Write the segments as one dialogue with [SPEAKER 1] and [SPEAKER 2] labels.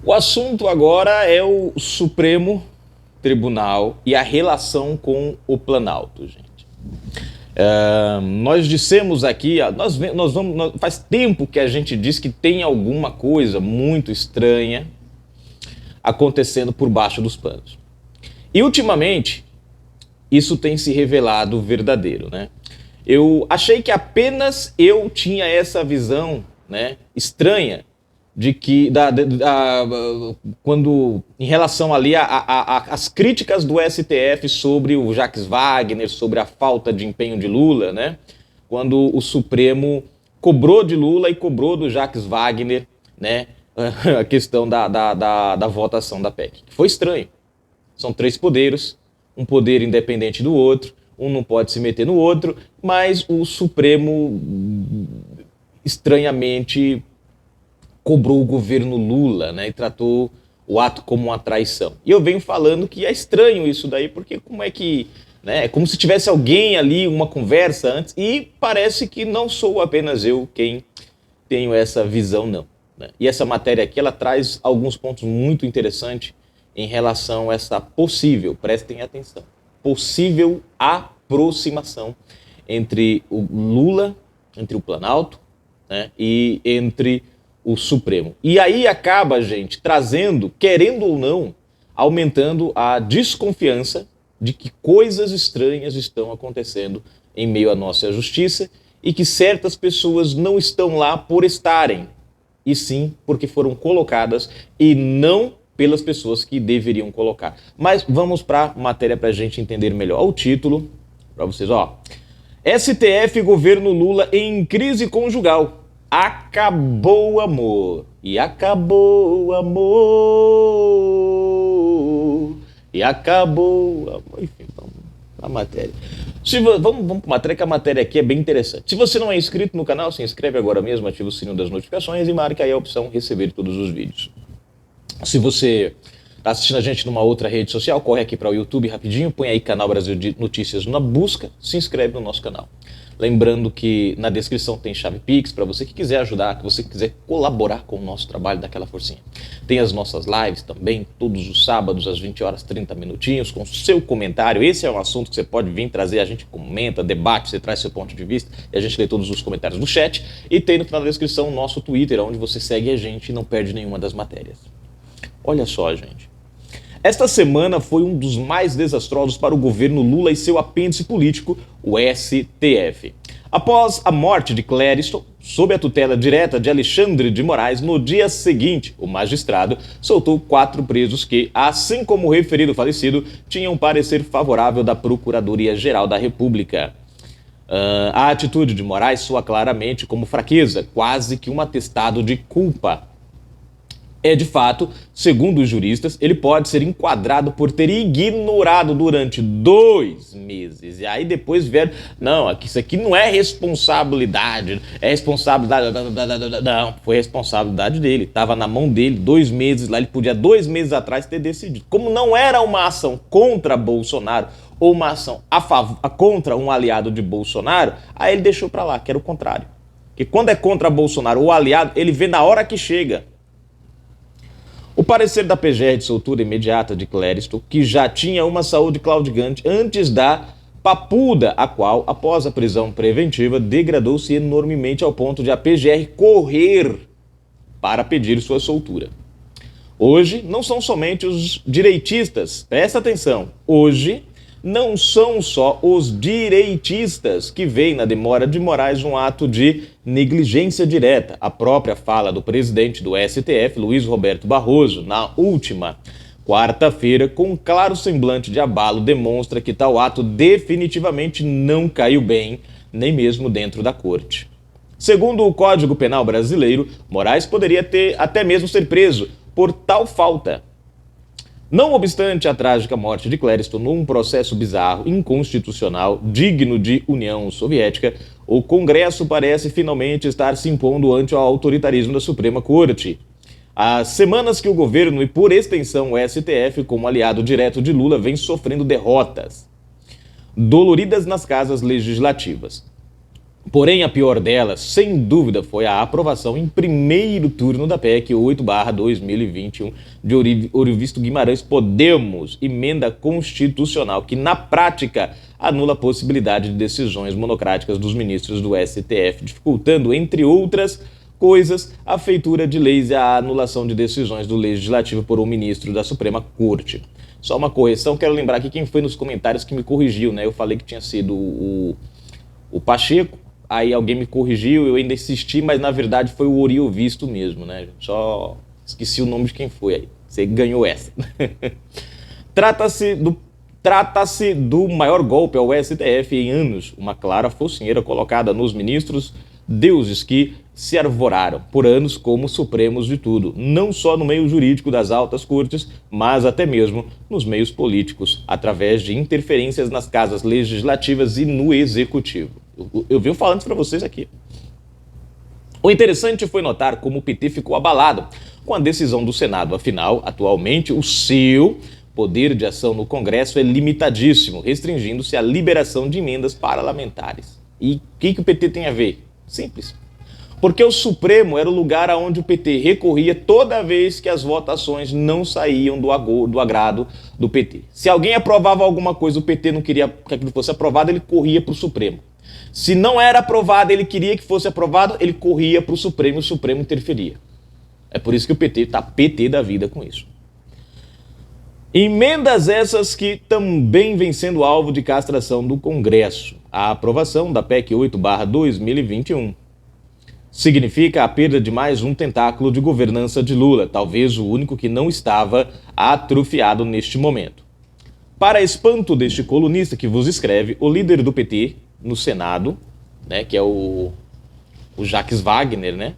[SPEAKER 1] O assunto agora é o Supremo Tribunal e a relação com o Planalto, gente. Nós dissemos aqui, faz tempo que a gente diz que tem alguma coisa muito estranha acontecendo por baixo dos panos. E ultimamente, isso tem se revelado verdadeiro, né? Eu achei que apenas eu tinha essa visão, né, estranha de que quando em relação ali às críticas do STF sobre o Jacques Wagner, sobre a falta de empenho de Lula, né? Quando o Supremo cobrou de Lula e cobrou do Jacques Wagner, né? A questão da votação da PEC. Foi estranho. São três poderes, um poder independente do outro, um não pode se meter no outro, mas o Supremo estranhamente cobrou o governo Lula, né, e tratou o ato como uma traição. E eu venho falando que é estranho isso daí, porque como é que, né, é como se tivesse alguém ali, uma conversa antes, e parece que não sou apenas eu quem tenho essa visão, não. Né? E essa matéria aqui, ela traz alguns pontos muito interessantes em relação a essa possível, prestem atenção, possível aproximação entre o Lula, entre o Planalto, né, e entre o Supremo. E aí acaba, gente, trazendo, querendo ou não, aumentando a desconfiança de que coisas estranhas estão acontecendo em meio à nossa justiça e que certas pessoas não estão lá por estarem, e sim porque foram colocadas e não pelas pessoas que deveriam colocar. Mas vamos para a matéria para a gente entender melhor. Olha o título para vocês, ó. STF e governo Lula em crise conjugal. Acabou o amor, e acabou o amor, e acabou o amor. Enfim, vamos para a matéria. Vamos para a matéria, que a matéria aqui é bem interessante. Se você não é inscrito no canal, se inscreve agora mesmo, ativa o sininho das notificações e marque aí a opção receber todos os vídeos. Se você está assistindo a gente numa outra rede social, corre aqui para o YouTube rapidinho, põe aí Canal Brasil de Notícias na busca, se inscreve no nosso canal. Lembrando que na descrição tem chave Pix para você que quiser ajudar, que você quiser colaborar com o nosso trabalho, daquela forcinha. Tem as nossas lives também, todos os sábados às 20 horas, 30 minutinhos, com seu comentário. Esse é um assunto que você pode vir trazer, a gente comenta, debate, você traz seu ponto de vista e a gente lê todos os comentários do chat. E tem no final da descrição o nosso Twitter, onde você segue a gente e não perde nenhuma das matérias. Olha só, gente. Esta semana foi um dos mais desastrosos para o governo Lula e seu apêndice político, o STF. Após a morte de Clériston, sob a tutela direta de Alexandre de Moraes, no dia seguinte, o magistrado soltou 4 presos que, assim como o referido falecido, tinham parecer favorável da Procuradoria-Geral da República. A atitude de Moraes soa claramente como fraqueza, quase que um atestado de culpa. De fato, segundo os juristas, ele pode ser enquadrado por ter ignorado durante 2 meses. E aí depois vieram, não, isso aqui não é responsabilidade, é responsabilidade, não, foi responsabilidade dele, estava na mão dele, 2 meses lá, ele podia 2 meses atrás ter decidido. Como não era uma ação contra Bolsonaro, ou uma ação contra um aliado de Bolsonaro, aí ele deixou para lá, que era o contrário. Porque quando é contra Bolsonaro ou aliado, ele vê na hora que chega. O parecer da PGR de soltura imediata de Clériston, que já tinha uma saúde claudicante antes da papuda, a qual, após a prisão preventiva, degradou-se enormemente ao ponto de a PGR correr para pedir sua soltura. Hoje, não são somente os direitistas, presta atenção, hoje não são só os direitistas que veem na demora de Moraes um ato de negligência direta. A própria fala do presidente do STF, Luiz Roberto Barroso, na última quarta-feira, com um claro semblante de abalo, demonstra que tal ato definitivamente não caiu bem, nem mesmo dentro da corte. Segundo o Código Penal brasileiro, Moraes poderia até mesmo ser preso por tal falta. Não obstante a trágica morte de Clériston num processo bizarro, inconstitucional, digno de União Soviética, o Congresso parece finalmente estar se impondo ante o autoritarismo da Suprema Corte. Há semanas que o governo e, por extensão, o STF, como aliado direto de Lula, vem sofrendo derrotas doloridas nas casas legislativas. Porém, a pior delas, sem dúvida, foi a aprovação em primeiro turno da PEC 8/2021 de Orivisto Guimarães Podemos, emenda constitucional, que na prática anula a possibilidade de decisões monocráticas dos ministros do STF, dificultando, entre outras coisas, a feitura de leis e a anulação de decisões do Legislativo por um ministro da Suprema Corte. Só uma correção, quero lembrar aqui quem foi nos comentários que me corrigiu, né? Eu falei que tinha sido o Pacheco. Aí alguém me corrigiu, eu ainda insisti, mas na verdade foi o Oriovisto mesmo, né? Só esqueci o nome de quem foi aí. Você ganhou essa. Trata-se do maior golpe ao STF em anos, uma clara focinheira colocada nos ministros, deuses que se arvoraram por anos como supremos de tudo, não só no meio jurídico das altas cortes, mas até mesmo nos meios políticos, através de interferências nas casas legislativas e no executivo. Eu venho falando para vocês aqui. O interessante foi notar como o PT ficou abalado com a decisão do Senado. Afinal, atualmente, o seu poder de ação no Congresso é limitadíssimo, restringindo-se à liberação de emendas parlamentares. E o que o PT tem a ver? Simples. Porque o Supremo era o lugar aonde o PT recorria toda vez que as votações não saíam do agrado do PT. Se alguém aprovava alguma coisa, o PT não queria que aquilo fosse aprovado, ele corria para o Supremo. Se não era aprovado, ele queria que fosse aprovado, ele corria para o Supremo e o Supremo interferia. É por isso que o PT está PT da vida com isso. Emendas essas que também vêm sendo alvo de castração do Congresso. A aprovação da PEC 8/2021 significa a perda de mais um tentáculo de governança de Lula, talvez o único que não estava atrofiado neste momento. Para espanto deste colunista que vos escreve, o líder do PT no Senado, né, que é o Jacques Wagner, né?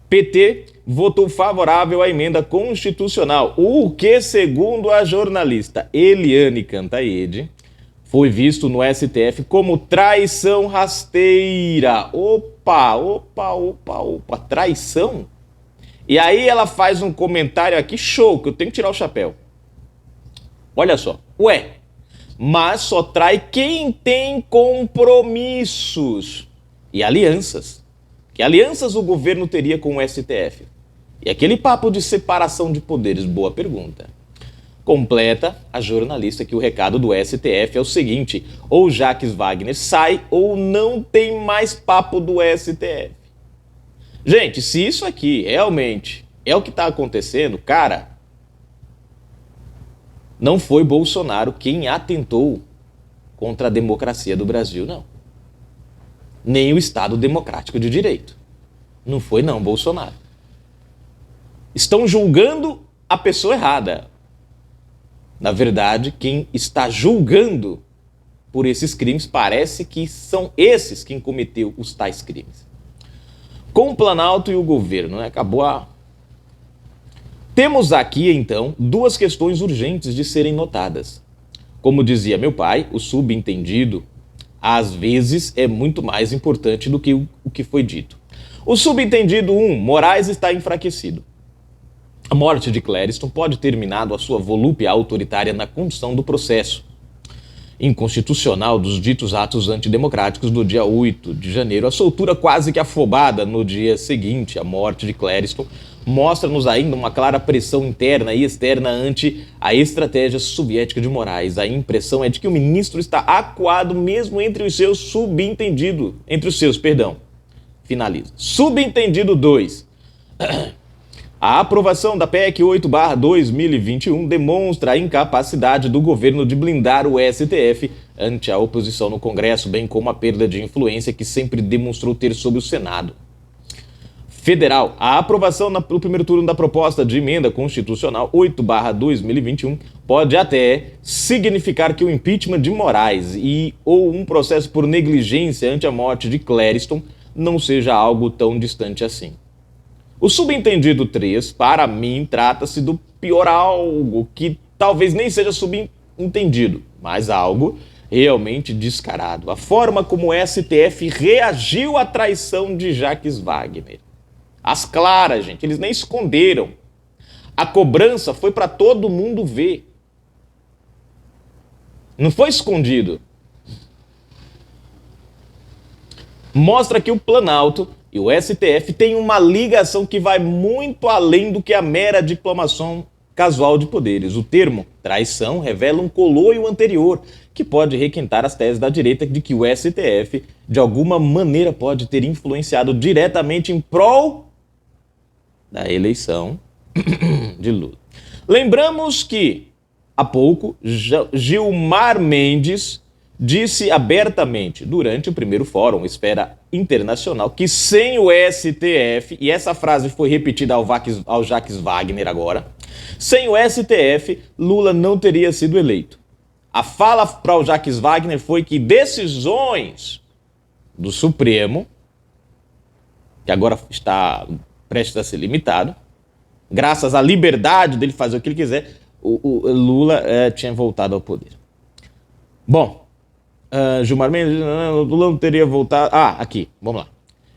[SPEAKER 1] PT votou favorável à emenda constitucional, o que, segundo a jornalista Eliane Cantaede, foi visto no STF como traição rasteira. Opa, traição? E aí ela faz um comentário aqui, show, que eu tenho que tirar o chapéu. Olha só, mas só trai quem tem compromissos e alianças. Que alianças o governo teria com o STF? E aquele papo de separação de poderes, boa pergunta. Completa a jornalista que o recado do STF é o seguinte: ou Jacques Wagner sai ou não tem mais papo do STF. Gente, se isso aqui realmente é o que está acontecendo, cara, não foi Bolsonaro quem atentou contra a democracia do Brasil, não. Nem o Estado Democrático de Direito. Não foi não, Bolsonaro. Estão julgando a pessoa errada. Na verdade, quem está julgando por esses crimes parece que são esses quem cometeu os tais crimes. Com o Planalto e o governo, né? Temos aqui, então, duas questões urgentes de serem notadas. Como dizia meu pai, o subentendido às vezes é muito mais importante do que o que foi dito. O subentendido 1, Moraes está enfraquecido. A morte de Clériston pode ter minado a sua volúpia autoritária na condução do processo inconstitucional dos ditos atos antidemocráticos do dia 8 de janeiro. A soltura quase que afobada no dia seguinte à morte de Clériston mostra-nos ainda uma clara pressão interna e externa ante a estratégia soviética de Moraes. A impressão é de que o ministro está acuado mesmo entre os seus Finaliza. Subentendido 2. A aprovação da PEC 8/2021 demonstra a incapacidade do governo de blindar o STF ante a oposição no Congresso, bem como a perda de influência que sempre demonstrou ter sobre o Senado Federal. A aprovação no primeiro turno da proposta de emenda constitucional 8/2021 pode até significar que o impeachment de Moraes ou um processo por negligência ante a morte de Clériston não seja algo tão distante assim. O subentendido 3, para mim, trata-se do pior algo que talvez nem seja subentendido, mas algo realmente descarado. A forma como o STF reagiu à traição de Jacques Wagner. As claras, gente, eles nem esconderam. A cobrança foi para todo mundo ver. Não foi escondido. mostra que o Planalto e o STF têm uma ligação que vai muito além do que a mera diplomação casual de poderes. O termo traição revela um coloio anterior que pode requentar as teses da direita de que o STF, de alguma maneira, pode ter influenciado diretamente em prol da eleição de Lula. Lembramos que, há pouco, Gilmar Mendes disse abertamente, durante o primeiro fórum Esfera Internacional, que sem o STF, e essa frase foi repetida ao Jacques Wagner agora, sem o STF, Lula não teria sido eleito. A fala para o Jacques Wagner foi que decisões do Supremo, que agora está prestes a ser limitado, graças à liberdade dele fazer o que ele quiser, o Lula tinha voltado ao poder. Bom, Gilmar Mendes, Lula não teria voltado... aqui, vamos lá.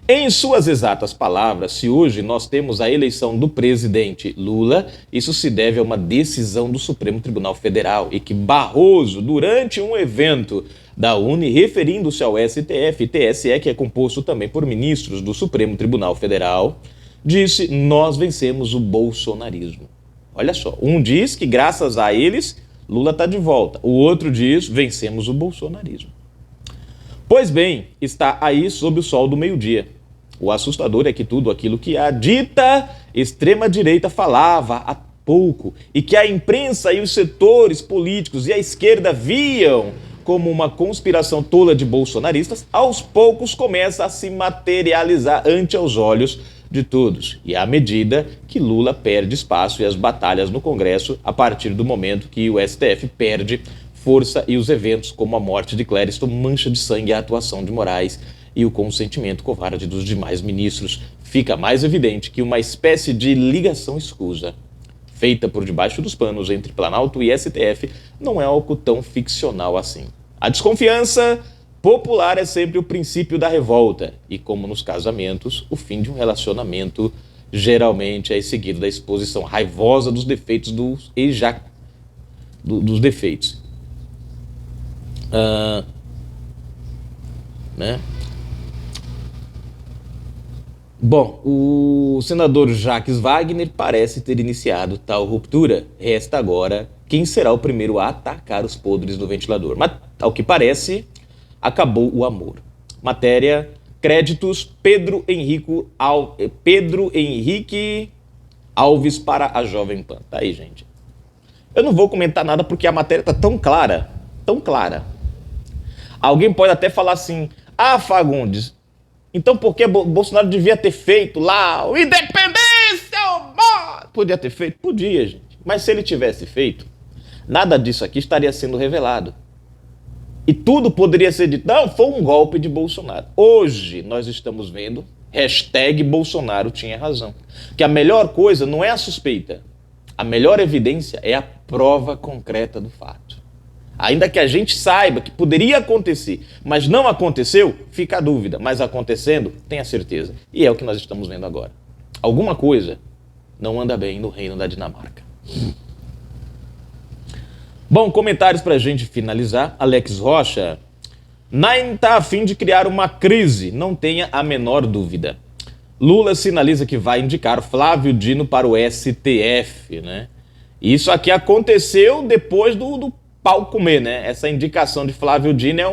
[SPEAKER 1] Em suas exatas palavras, se hoje nós temos a eleição do presidente Lula, isso se deve a uma decisão do Supremo Tribunal Federal e que Barroso, durante um evento da UNE, referindo-se ao STF e TSE, que é composto também por ministros do Supremo Tribunal Federal, disse: nós vencemos o bolsonarismo. Olha só, um diz que graças a eles Lula está de volta, o outro diz: vencemos o bolsonarismo. Pois bem, está aí sob o sol do meio-dia. O assustador é que tudo aquilo que a dita extrema-direita falava há pouco e que a imprensa e os setores políticos e a esquerda viam como uma conspiração tola de bolsonaristas, aos poucos começa a se materializar ante os olhos de todos. E à medida que Lula perde espaço e as batalhas no Congresso, a partir do momento que o STF perde força e os eventos como a morte de Clériston mancha de sangue a atuação de Moraes e o consentimento covarde dos demais ministros, fica mais evidente que uma espécie de ligação escusa, feita por debaixo dos panos entre Planalto e STF, não é algo tão ficcional assim. A desconfiança popular é sempre o princípio da revolta, e como nos casamentos, o fim de um relacionamento geralmente é seguido da exposição raivosa dos defeitos dos defeitos. Bom, o senador Jacques Wagner parece ter iniciado tal ruptura. Resta agora quem será o primeiro a atacar os podres do ventilador. Mas, ao que parece, acabou o amor. Matéria, créditos, Pedro Henrique Alves para a Jovem Pan. Tá aí, gente. Eu não vou comentar nada porque a matéria tá tão clara, tão clara. Alguém pode até falar assim: Fagundes, então por que Bolsonaro devia ter feito lá o Independência? Podia ter feito? Podia, gente. Mas se ele tivesse feito, nada disso aqui estaria sendo revelado. E tudo poderia ser dito: não, foi um golpe de Bolsonaro. Hoje nós estamos vendo, #Bolsonaro tinha razão. Que a melhor coisa não é a suspeita. A melhor evidência é a prova concreta do fato. Ainda que a gente saiba que poderia acontecer, mas não aconteceu, fica a dúvida. Mas acontecendo, tenha certeza. E é o que nós estamos vendo agora. Alguma coisa não anda bem no reino da Dinamarca. Bom, comentários pra gente finalizar. Alex Rocha. Nine tá a fim de criar uma crise, não tenha a menor dúvida. Lula sinaliza que vai indicar Flávio Dino para o STF, né? Isso aqui aconteceu depois do pau comer, né? Essa indicação de Flávio Dino é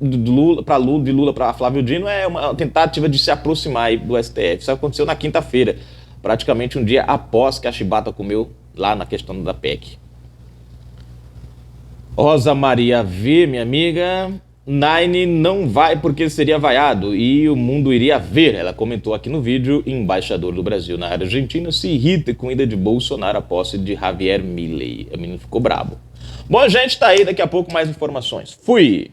[SPEAKER 1] de Lula para Flávio Dino é uma tentativa de se aproximar do STF. Isso aconteceu na quinta-feira, praticamente um dia após que a chibata comeu lá na questão da PEC. Rosa Maria V, minha amiga, Nine não vai porque seria vaiado e o mundo iria ver. Ela comentou aqui no vídeo: embaixador do Brasil na Argentina se irrita com a ida de Bolsonaro à posse de Javier Milei. O menino ficou brabo. Bom, gente, tá aí, daqui a pouco mais informações. Fui!